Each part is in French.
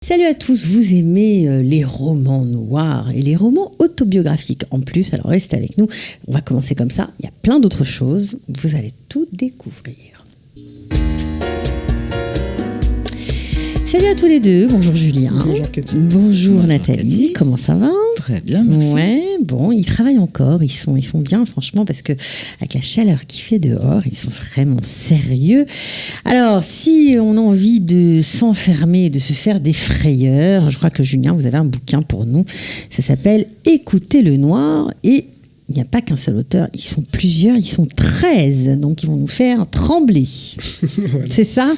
Salut à tous, vous aimez les romans noirs et les romans autobiographiques en plus, alors restez avec nous, on va commencer comme ça, il y a plein d'autres choses, vous allez tout découvrir. Salut à tous les deux, bonjour Julien. Bonjour Cathy. Bonjour Nathalie, comment ça va ? Très bien, merci. Ouais, bon, ils travaillent encore, ils sont bien franchement parce que avec la chaleur qu'il fait dehors, ils sont vraiment sérieux. Alors, si on a envie de s'enfermer, de se faire des frayeurs, je crois que Julien, vous avez un bouquin pour nous, ça s'appelle Écoutez le noir et il n'y a pas qu'un seul auteur, ils sont plusieurs, ils sont 13, donc ils vont nous faire trembler. Voilà. C'est ça ?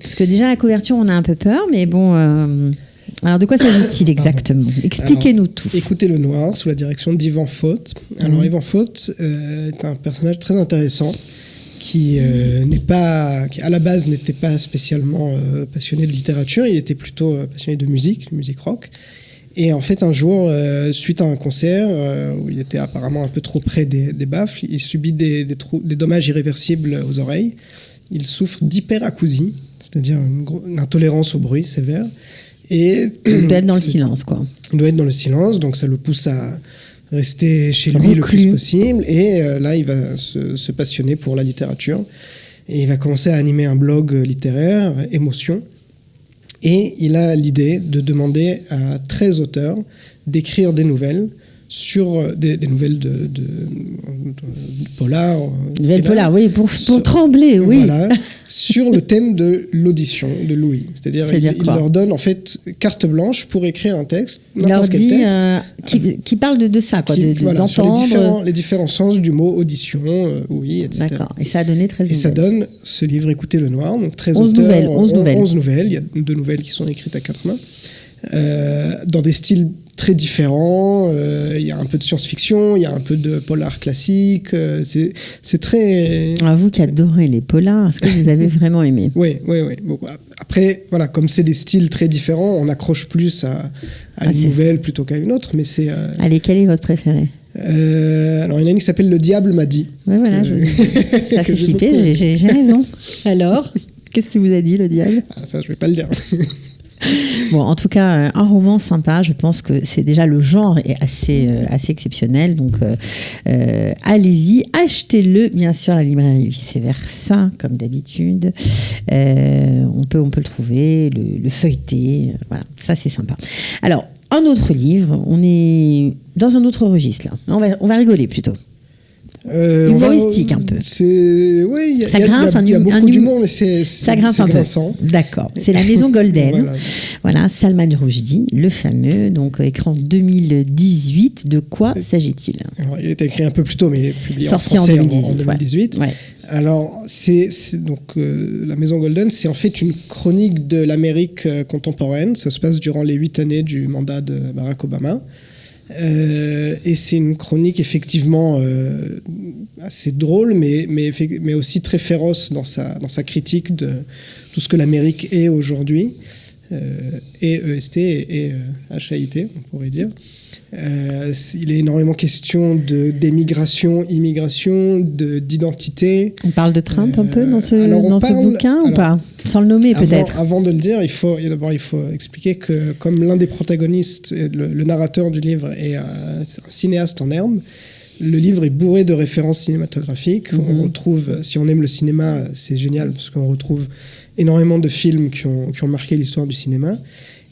Parce que déjà, la couverture, on a un peu peur, mais bon... Alors, de quoi s'agit-il exactement ? Expliquez-nous tout. Écoutez le noir, sous la direction d'Ivan Foth. Alors, Ivan Foth est un personnage très intéressant qui à la base, n'était pas spécialement passionné de littérature, il était plutôt passionné de musique rock. Et en fait, un jour, suite à un concert où il était apparemment un peu trop près des baffles, il subit des dommages irréversibles aux oreilles. Il souffre d'hyperacousie, c'est-à-dire une intolérance au bruit sévère. Et il doit être dans le silence, quoi. Il doit être dans le silence, donc ça le pousse à rester chez lui le plus possible. Et là, il va se passionner pour la littérature. Et il va commencer à animer un blog littéraire, Émotion. Et il a l'idée de demander à 13 auteurs d'écrire des nouvelles sur des nouvelles de polar. Des nouvelles polar, oui, pour trembler, oui. Voilà, sur le thème de l'audition de l'ouïe. C'est-à-dire il leur donne en fait carte blanche pour écrire un texte, n'importe quel texte. Qui parle de ça, quoi, d'entendre. Sur les différents sens du mot audition, ouïe, etc. D'accord, et ça a donné 13 nouvelles. Et ça donne ce livre Écoutez le noir, donc 13 11 auteurs. 11 nouvelles. Il y a 2 nouvelles qui sont écrites à 4 mains. Dans des styles très différents, il y a un peu de science-fiction, il y a un peu de polar classique, c'est très... Vous qui adorez les polars, est-ce que vous avez vraiment aimé ? Oui. Bon, après, voilà, comme c'est des styles très différents, on accroche plus à une nouvelle plutôt qu'à une autre, mais c'est... Allez, quel est votre préféré ? Alors, il y en a une qui s'appelle Le Diable m'a dit. Oui, voilà, ça fait flipper, j'ai raison. Alors, qu'est-ce qu'il vous a dit, le diable ? Ça, je ne vais pas le dire. Bon, en tout cas, un roman sympa, je pense que c'est déjà le genre est assez exceptionnel, donc allez-y, achetez-le, bien sûr, à la librairie vice-versa, comme d'habitude. On peut le trouver, le feuilleter, voilà, ça c'est sympa. Alors, un autre livre, on est dans un autre registre là, on va rigoler plutôt. Humoristique un peu. Ça grince, il y a beaucoup d'humour, mais ça grince un peu. D'accord. C'est La Maison Golden. Voilà, Salman Rushdie, le fameux, donc écran 2018. De quoi s'agit-il ? Alors, il a été écrit un peu plus tôt, mais publié sorti en français en 2018. Ouais. Alors, donc La Maison Golden, c'est en fait une chronique de l'Amérique contemporaine. Ça se passe durant les 8 années du mandat de Barack Obama. Et c'est une chronique effectivement assez drôle, mais aussi très féroce dans sa critique de tout ce que l'Amérique est aujourd'hui, et EST et HAIT, on pourrait dire. Il est énormément question d'émigration, immigration, d'identité. On parle de Trump un peu dans ce bouquin ou pas ? Sans le nommer peut-être. Avant de le dire, il faut expliquer que comme l'un des protagonistes, le narrateur du livre est un cinéaste en herbe, le livre est bourré de références cinématographiques. On retrouve, si on aime le cinéma, c'est génial parce qu'on retrouve énormément de films qui ont marqué l'histoire du cinéma.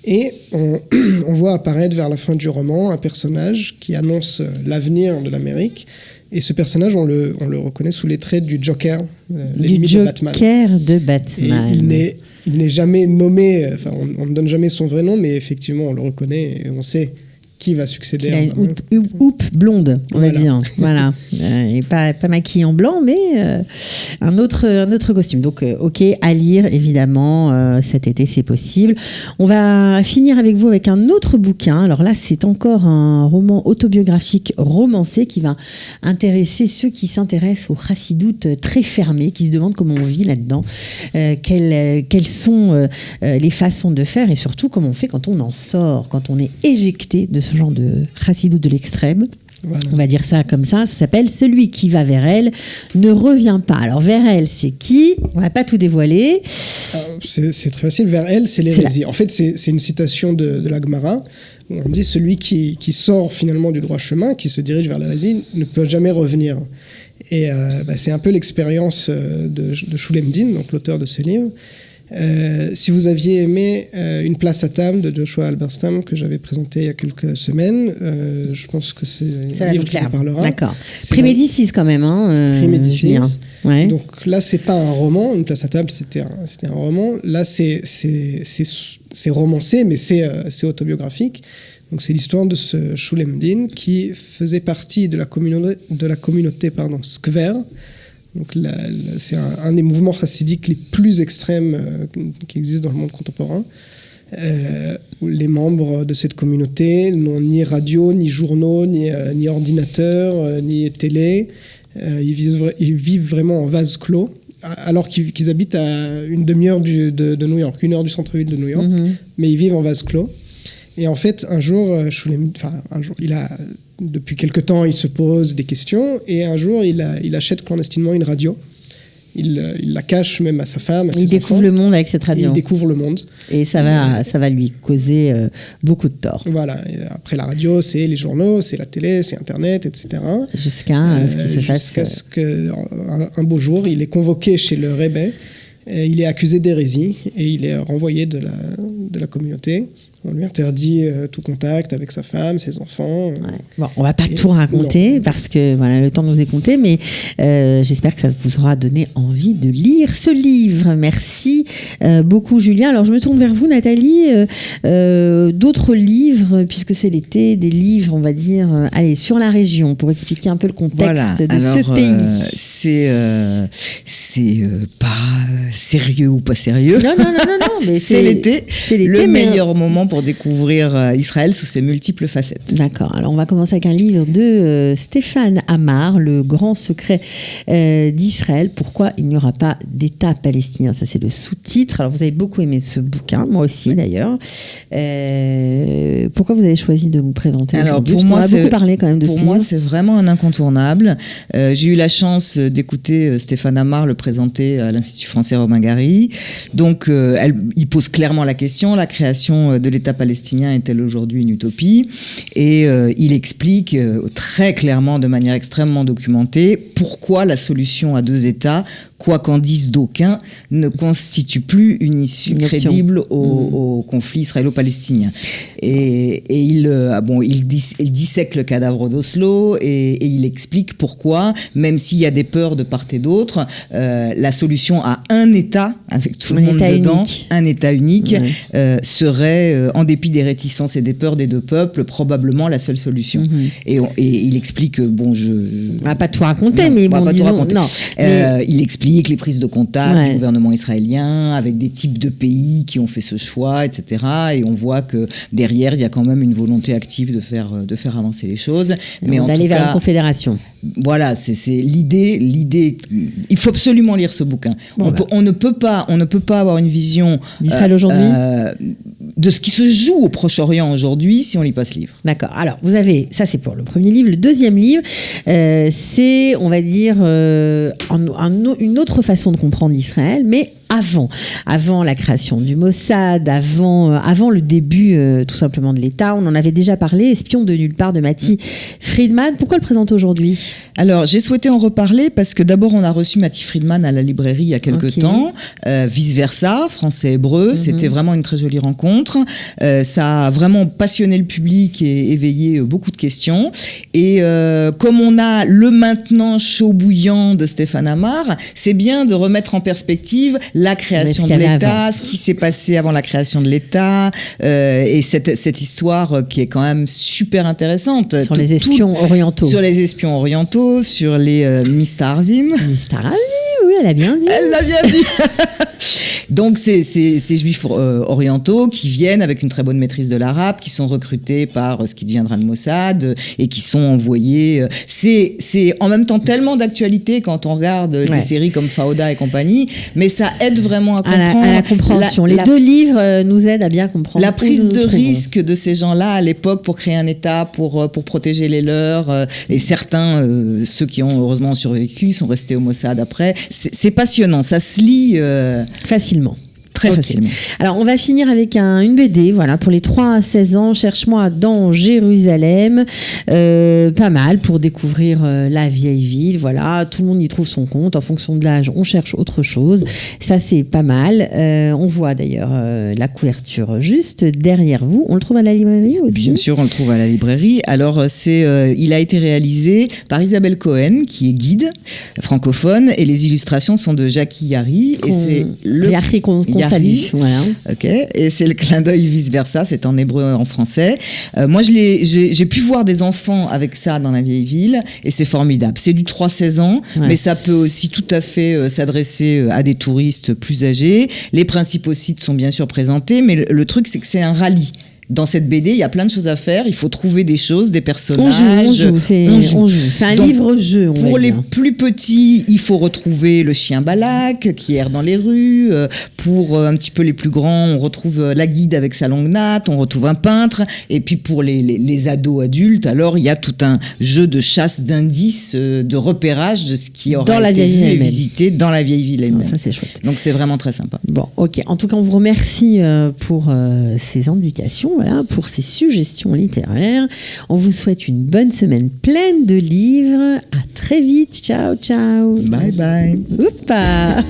Et on voit apparaître vers la fin du roman un personnage qui annonce l'avenir de l'Amérique. Et ce personnage, on le reconnaît sous les traits du Joker, l'ennemi de Batman. Du Joker de Batman. Et il n'est jamais nommé, enfin, on ne donne jamais son vrai nom, mais effectivement, on le reconnaît et on sait qui va succéder. Il a une houppe blonde, on va dire. Voilà. Et pas maquillé en blanc, mais un autre costume. Donc, ok, à lire, évidemment, cet été, c'est possible. On va finir avec vous avec un autre bouquin. Alors là, c'est encore un roman autobiographique romancé qui va intéresser ceux qui s'intéressent au chassidoute très fermé, qui se demandent comment on vit là-dedans, quelles sont les façons de faire et surtout comment on fait quand on en sort, quand on est éjecté de ce genre de chassidoute de l'extrême. Voilà. On va dire ça comme ça s'appelle « Celui qui va vers elle ne revient pas ». Alors, vers elle, c'est qui? On va pas tout dévoiler. C'est très facile. Vers elle, c'est l'hérésie. En fait, c'est une citation de la Gemara où on dit « Celui qui sort finalement du droit chemin, qui se dirige vers l'hérésie, ne peut jamais revenir ». Et c'est un peu l'expérience de Shulem Din, donc l'auteur de ce livre. Si vous aviez aimé Une place à table de Joshua Halberstam que j'avais présenté il y a quelques semaines, je pense que c'est un livre qui vous parlera. D'accord. Prix Médicis quand même. Prix Médicis. Ouais. Donc là, c'est pas un roman. Une place à table, c'était un roman. Là, c'est romancé, mais c'est autobiographique. Donc c'est l'histoire de ce Shulem Din qui faisait partie de la communauté Skver. Donc c'est un des mouvements chassidiques les plus extrêmes qui existent dans le monde contemporain. Où les membres de cette communauté n'ont ni radio, ni journaux, ni ordinateur, ni télé. Ils vivent vraiment en vase clos, alors qu'ils habitent à une demi-heure de New York, 1 heure du centre-ville de New York, mais ils vivent en vase clos. Et en fait, un jour, depuis quelque temps, il se pose des questions, et un jour, il achète clandestinement une radio. Il la cache même à sa femme, à ses enfants. Il découvre le monde avec cette radio. Il découvre le monde. Et ça va lui causer beaucoup de tort. Voilà. Et après la radio, c'est les journaux, c'est la télé, c'est Internet, etc. Jusqu'à ce qu'il se fasse... Jusqu'à ce qu'un beau jour, il est convoqué chez le Rebbe, et il est accusé d'hérésie, et il est renvoyé de la communauté. On lui interdit tout contact avec sa femme, ses enfants. Ouais. Bon, on va pas tout raconter parce que voilà, le temps nous est compté, mais j'espère que ça vous aura donné envie de lire ce livre. Merci beaucoup, Julien. Alors, je me tourne vers vous, Nathalie. D'autres livres, puisque c'est l'été, des livres, on va dire, sur la région, pour expliquer un peu le contexte de ce pays. C'est pas sérieux ou pas sérieux. Non, mais c'est l'été. Le meilleur moment pour découvrir Israël sous ses multiples facettes. D'accord. Alors, on va commencer avec un livre de Stéphane Amar, Le grand secret d'Israël. Pourquoi il n'y aura pas d'État palestinien? Ça, c'est le sous-titre. Alors, vous avez beaucoup aimé ce bouquin, moi aussi d'ailleurs. Pourquoi vous avez choisi de nous présenter aujourd'hui? Pour moi, on a beaucoup parlé quand même de ce livre. Pour moi, c'est vraiment un incontournable. J'ai eu la chance d'écouter Stéphane Amar le présenter à l'Institut français Romain Gary. Donc, il pose clairement la question, la création de l'État palestinien est-elle aujourd'hui une utopie? Et il explique très clairement, de manière extrêmement documentée, pourquoi la solution à 2 États, quoi qu'en disent d'aucuns, ne constitue plus une issue crédible au conflit israélo-palestinien. Et il dissèque le cadavre d'Oslo et il explique pourquoi, même s'il y a des peurs de part et d'autre, la solution à un État, avec tout le monde dedans, un État unique, serait, en dépit des réticences et des peurs des 2 peuples, probablement la seule solution. Et il explique, on va pas tout raconter, mais bon, disons, il explique les prises de contact du gouvernement israélien avec des types de pays qui ont fait ce choix, etc. Et on voit que derrière, il y a quand même une volonté active de faire avancer les choses. Mais d'aller vers la confédération. Voilà, c'est l'idée. Il faut absolument lire ce bouquin. On ne peut pas avoir une vision d'Israël aujourd'hui, de ce qui se joue au Proche-Orient aujourd'hui si on lit pas ce livre. D'accord. Alors, vous avez, ça c'est pour le premier livre. Le deuxième livre, c'est, on va dire, une autre façon de comprendre Israël, mais avant la création du Mossad, avant le début tout simplement de l'État. On en avait déjà parlé, Espion de nulle part de Matti Friedman. Pourquoi le présenter aujourd'hui? Alors, j'ai souhaité en reparler parce que d'abord, on a reçu Matti Friedman à la librairie il y a quelques temps, vice-versa, français-hébreu. C'était vraiment une très jolie rencontre. Ça a vraiment passionné le public et éveillé beaucoup de questions. Et comme on a le maintenant chaud bouillant de Stéphane Amar, c'est bien de remettre en perspective la création de l'État, ce qui s'est passé avant la création de l'État, et cette histoire qui est quand même super intéressante. Sur les espions orientaux. Sur les espions orientaux, sur les Mistarvim. Mistarvim, oui. elle a bien dit. Elle l'a bien dit. Donc ces juifs orientaux qui viennent avec une très bonne maîtrise de l'arabe, qui sont recrutés par ce qui deviendra le Mossad et qui sont envoyés. C'est en même temps tellement d'actualité quand on regarde des séries comme Fauda et compagnie, mais ça aide vraiment à comprendre. À la compréhension. Les deux livres nous aident à bien comprendre. La prise de risque de ces gens-là à l'époque pour créer un État, pour protéger les leurs, et certains, ceux qui ont heureusement survécu, sont restés au Mossad après. C'est passionnant, ça se lit facilement. Très facilement. Alors, on va finir avec une BD, voilà, pour les 3 à 16 ans. Cherche-moi dans Jérusalem. Pas mal pour découvrir la vieille ville. Voilà, tout le monde y trouve son compte. En fonction de l'âge, on cherche autre chose. Ça, c'est pas mal. On voit d'ailleurs la couverture juste derrière vous. On le trouve à la librairie aussi? Bien sûr, on le trouve à la librairie. Alors, il a été réalisé par Isabelle Cohen, qui est guide francophone, et les illustrations sont de Jackie Yari. Et c'est le salue. Voilà. Ok. Et c'est le clin d'œil vice-versa, c'est en hébreu et en français. Moi, j'ai pu voir des enfants avec ça dans la vieille ville et c'est formidable. C'est du 3-16 ans, mais ça peut aussi tout à fait s'adresser à des touristes plus âgés. Les principaux sites sont bien sûr présentés, mais le truc, c'est que c'est un rallye. Dans cette BD, il y a plein de choses à faire. Il faut trouver des choses, des personnages. On joue. C'est un livre-jeu. Pour les plus petits, il faut retrouver le chien Balak qui erre dans les rues. Pour un petit peu les plus grands, on retrouve la guide avec sa longue natte. On retrouve un peintre. Et puis pour les ados adultes, alors il y a tout un jeu de chasse d'indices, de repérage de ce qui aurait été vu et visité dans la vieille ville elle-même. Ça, c'est chouette. Donc c'est vraiment très sympa. Bon, ok. En tout cas, on vous remercie pour ces indications. Voilà, pour ces suggestions littéraires. On vous souhaite une bonne semaine pleine de livres. À très vite. Ciao, ciao. Bye bye. Oupa.